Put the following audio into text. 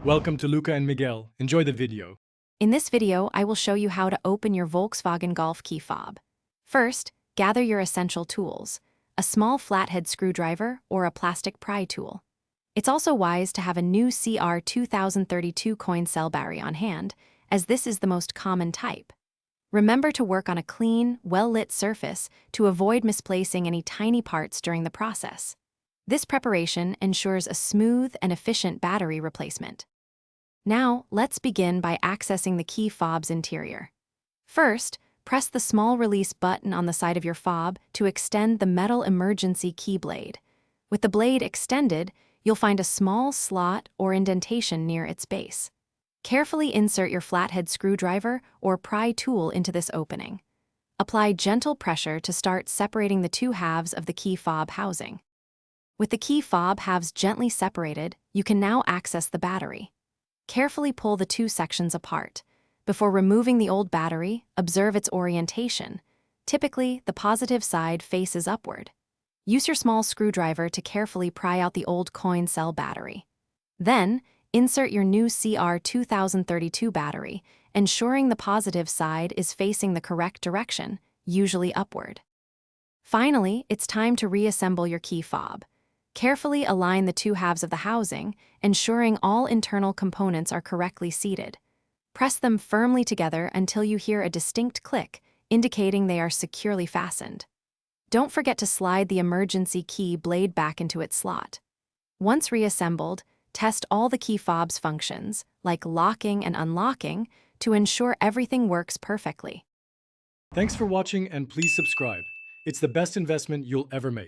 Welcome to Luca and Miguel. Enjoy the video. In this video, I will show you how to open your Volkswagen Golf key fob. First, gather your essential tools, a small flathead screwdriver or a plastic pry tool. It's also wise to have a new CR 2032 coin cell battery on hand, as this is the most common type. Remember to work on a clean, well-lit surface to avoid misplacing any tiny parts during the process. This preparation ensures a smooth and efficient battery replacement. Now, let's begin by accessing the key fob's interior. First, press the small release button on the side of your fob to extend the metal emergency key blade. With the blade extended, you'll find a small slot or indentation near its base. Carefully insert your flathead screwdriver or pry tool into this opening. Apply gentle pressure to start separating the two halves of the key fob housing. With the key fob halves gently separated, you can now access the battery. Carefully pull the two sections apart. Before removing the old battery, observe its orientation. Typically, the positive side faces upward. Use your small screwdriver to carefully pry out the old coin cell battery. Then, insert your new CR 2032 battery, ensuring the positive side is facing the correct direction, usually upward. Finally, it's time to reassemble your key fob. Carefully align the two halves of the housing, ensuring all internal components are correctly seated. Press them firmly together until you hear a distinct click, indicating they are securely fastened. Don't forget to slide the emergency key blade back into its slot. Once reassembled, test all the key fob's functions, like locking and unlocking, to ensure everything works perfectly. Thanks for watching and please subscribe. It's the best investment you'll ever make.